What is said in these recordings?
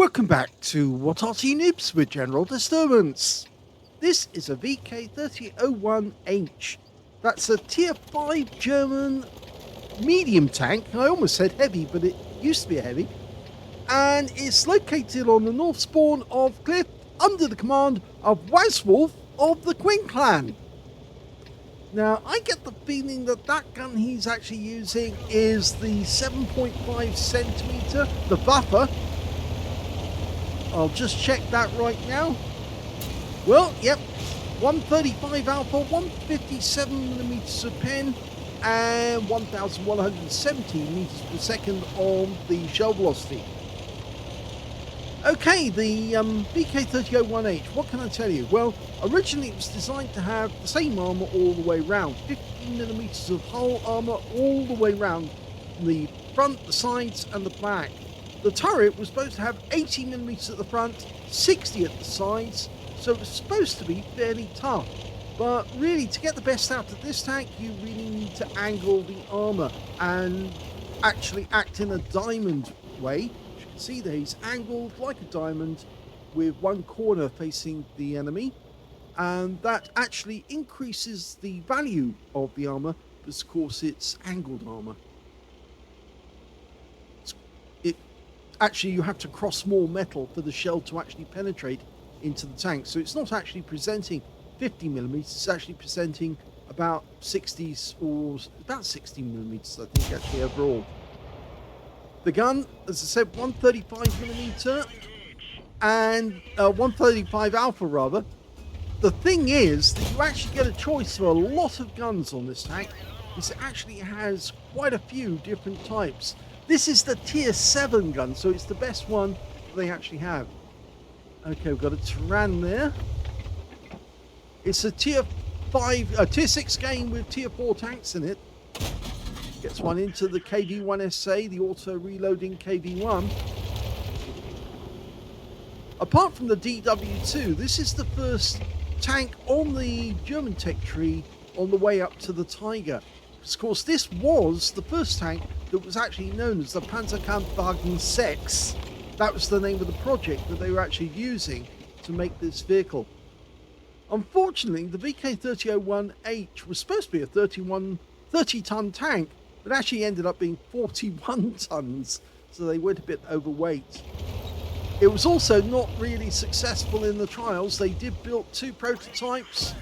Welcome back to What Arty Noobs with General Disturbance. This is a VK3001H. That's a tier 5 German medium tank. I almost said heavy, but it used to be a heavy. And it's located on the north spawn of Cliff under the command of Wazwulf of the Quinn clan. Now, I get the feeling that that gun he's actually using is the 7.5 centimeter, the Waffe. I'll just check that right now. Well, yep, 135 alpha, 157 millimeters of pen, and 1,117 meters per second on the shell velocity. Okay, the VK3001H, what can I tell you? Well, originally it was designed to have the same armor all the way around, 15 millimeters of hull armor all the way around, the front, the sides, and the back. The turret was supposed to have 80 millimeters at the front, 60 at the sides, so it was supposed to be fairly tough. But really, to get the best out of this tank, you really need to angle the armor and actually act in a diamond way. As you can see there, he's angled like a diamond with one corner facing the enemy, and that actually increases the value of the armor because, of course, it's angled armor. Actually, you have to cross more metal for the shell to actually penetrate into the tank. So it's not actually presenting 50 millimeters, it's actually presenting about 60s or about 60 millimeters, I think, actually, overall. The gun, as I said, 135 millimeter and 135 alpha, rather. The thing is that you actually get a choice of a lot of guns on this tank, because it actually has quite a few different types. This is the tier 7 gun, so it's the best one they actually have. Okay, we've got a Tyran there. It's a tier 6 game with tier 4 tanks in it. Gets one into the QU1NN, the auto-reloading KV1. Apart from the DW2, this is the first tank on the German tech tree on the way up to the Tiger. Of course, this was the first tank that was actually known as the Panzerkampfwagen 6. That was the name of the project that they were actually using to make this vehicle. Unfortunately, the VK3001H was supposed to be a 30-ton tank, but actually ended up being 41 tons, so they went a bit overweight. It was also not really successful in the trials. They did build 2 prototypes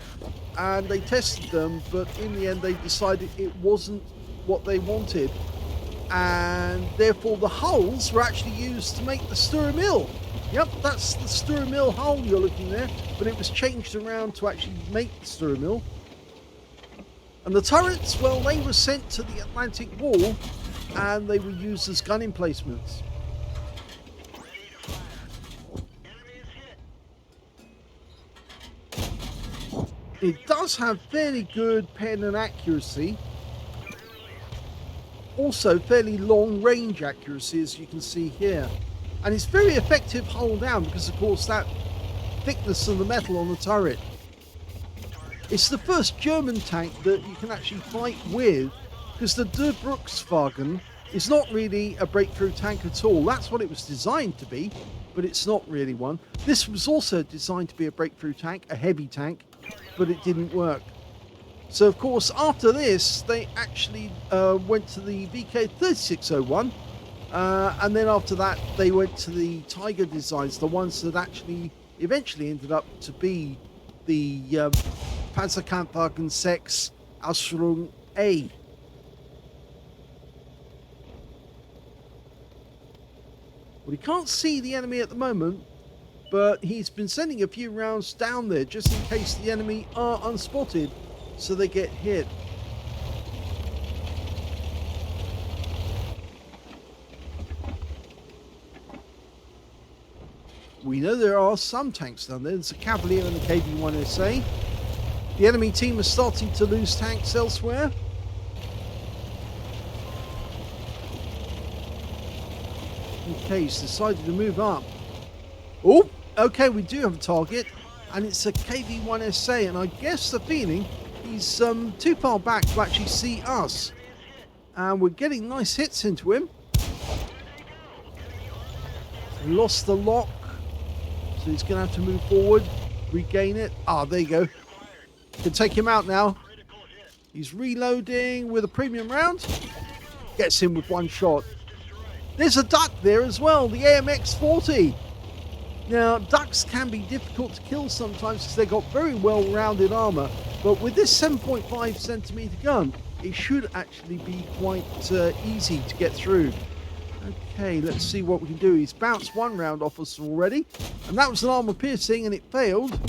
and they tested them, but in the end they decided it wasn't what they wanted, and therefore the hulls were actually used to make the Sture Mill. Yep, that's the Sture Mill hull you're looking there, but it was changed around to actually make the Sture Mill. And the turrets, well, they were sent to the Atlantic Wall and they were used as gun emplacements. It does have fairly good pen and accuracy. Also fairly long range accuracy, as you can see here. And it's very effective hull down because, of course, that thickness of the metal on the turret. It's the first German tank that you can actually fight with, because the Der Bruchswagen is not really a breakthrough tank at all. That's what it was designed to be, but it's not really one. This was also designed to be a breakthrough tank, a heavy tank, but it didn't work. So, of course, after this, they actually went to the VK3601, and then after that, they went to the Tiger designs, the ones that actually eventually ended up to be the Panzerkampfwagen 6 Ausführung A. Well, you can't see the enemy at the moment, but he's been sending a few rounds down there just in case the enemy are unspotted, so they get hit. We know there are some tanks down there. There's a Cavalier and a KV1SA. The enemy team is starting to lose tanks elsewhere. Okay, he's decided to move up. Oh, okay, we do have a target, and it's a KV1SA, and I guess the feeling he's too far back to actually see us. And we're getting nice hits into him. He lost the lock, so he's going to have to move forward, regain it. Ah, there you go. Can take him out now. He's reloading with a premium round. Gets him with one shot. There's a duck there as well, the AMX-40. Now, ducks can be difficult to kill sometimes because they've got very well-rounded armor, but with this 7.5 centimeter gun, it should actually be quite easy to get through. Okay, let's see what we can do. He's bounced one round off us already, and that was an armor piercing, and it failed.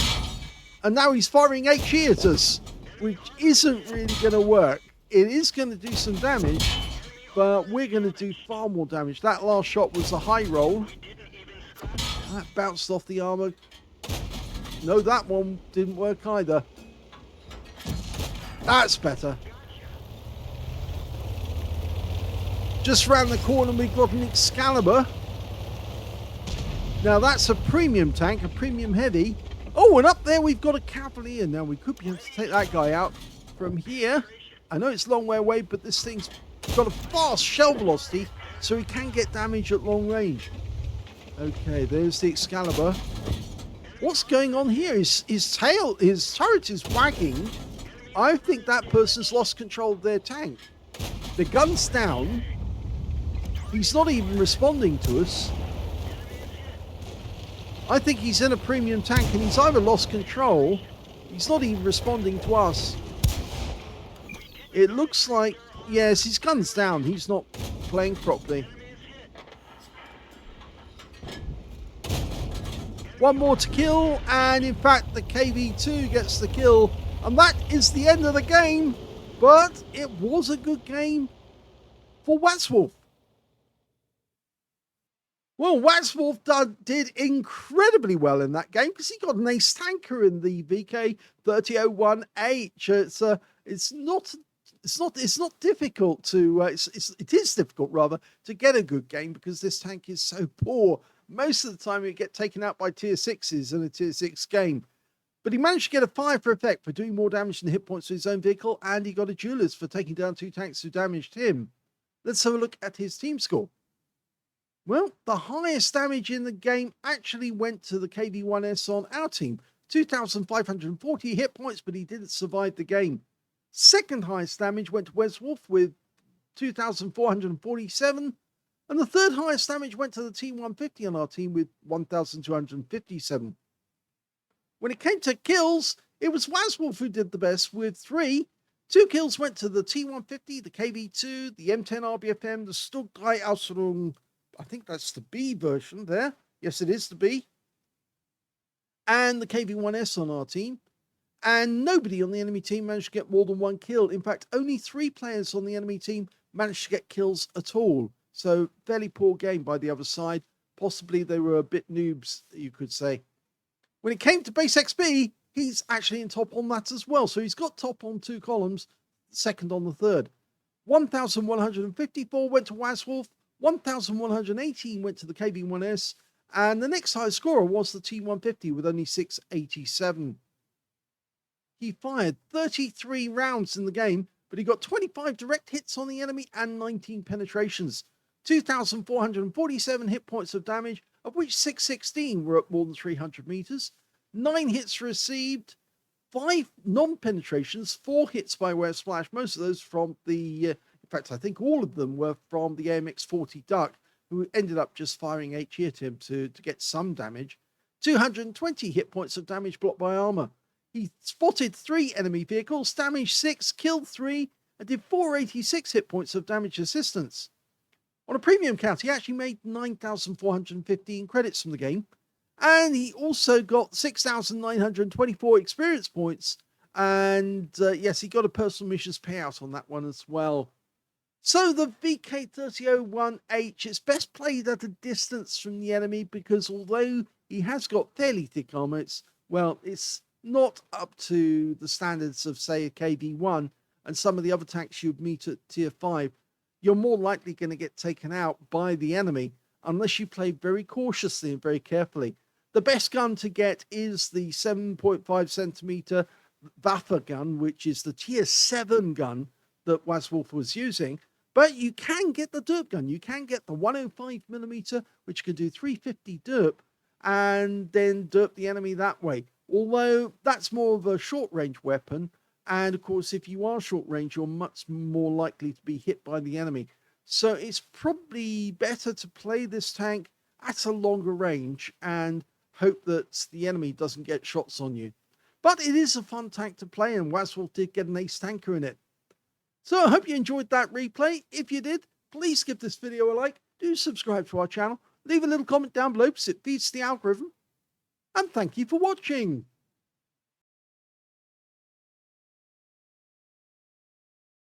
And now he's firing HE at us, which isn't really going to work. It is going to do some damage, but we're going to do far more damage. That last shot was a high roll. That bounced off the armor. No, that one didn't work either. That's better. Just round the corner, we've got an Excalibur. Now, that's a premium tank, a premium heavy. Oh, and up there we've got a Cavalier. Now, we could be able to take that guy out from here. I know it's a long way away, but this thing's got a fast shell velocity, so he can get damage at long range. Okay, there's the Excalibur. What's going on here? His turret is wagging. I think that person's lost control of their tank. The gun's down. He's not even responding to us. I think he's in a premium tank and he's either lost control. He's not even responding to us. It looks like, yes, his gun's down. He's not playing properly. One more to kill, and in fact the KV2 gets the kill, and that is the end of the game. But it was a good game for Wazwulf. Well, Wazwulf did incredibly well in that game because he got an ace tanker in the VK3018. It's not difficult to it is difficult rather to get a good game because this tank is so poor. Most of the time you get taken out by tier 6s in a tier 6 game. But he managed to get a 5 for effect for doing more damage than hit points to his own vehicle, and he got a duelist for taking down 2 tanks who damaged him. Let's have a look at his team score. Well, the highest damage in the game actually went to the QU1NN on our team. 2,540 hit points, but he didn't survive the game. Second highest damage went to Wazwulf with 2,447. And the third highest damage went to the T150 on our team with 1,257. When it came to kills, it was Wazwulf who did the best with 3. 2 kills went to the T150, the KV2, the M10 RBFM, the Stuttgart Aslains. I think that's the B version there. Yes, it is the B. And the QU1NN on our team. And nobody on the enemy team managed to get more than 1 kill. In fact, only 3 players on the enemy team managed to get kills at all. So, fairly poor game by the other side. Possibly they were a bit noobs, you could say. When it came to base XP, he's actually in top on that as well. So he's got top on 2 columns, second on the third. 1,154 went to Wazwulf, 1,118 went to the QU1NN, and the next highest scorer was the T150 with only 687. He fired 33 rounds in the game, but he got 25 direct hits on the enemy and 19 penetrations. 2,447 hit points of damage, of which 616 were at more than 300 meters. 9 hits received, 5 non-penetrations, 4 hits by way of splash. Most of those from the, in fact, I think all of them were from the AMX-40 Duck, who ended up just firing HE at him to get some damage. 220 hit points of damage blocked by armor. He spotted 3 enemy vehicles, damaged 6, killed 3, and did 486 hit points of damage assistance. On a premium count, he actually made 9,415 credits from the game, and he also got 6,924 experience points, and yes, he got a personal missions payout on that one as well. So the VK3018, it's best played at a distance from the enemy because although he has got fairly thick armor, it's not up to the standards of, say, a KV1 and some of the other tanks you'd meet at tier 5. You're more likely going to get taken out by the enemy unless you play very cautiously and very carefully. The best gun to get is the 7.5 centimeter Waffe gun, which is the tier 7 gun that Wazwulf was using. But you can get the derp gun. You can get the 105mm, which can do 350 derp, and then derp the enemy that way. Although that's more of a short range weapon. And of course, if you are short range, you're much more likely to be hit by the enemy. So it's probably better to play this tank at a longer range and hope that the enemy doesn't get shots on you. But it is a fun tank to play, and Wazwulf did get an ace tanker in it. So I hope you enjoyed that replay. If you did, please give this video a like, do subscribe to our channel, leave a little comment down below because it feeds the algorithm, and thank you for watching.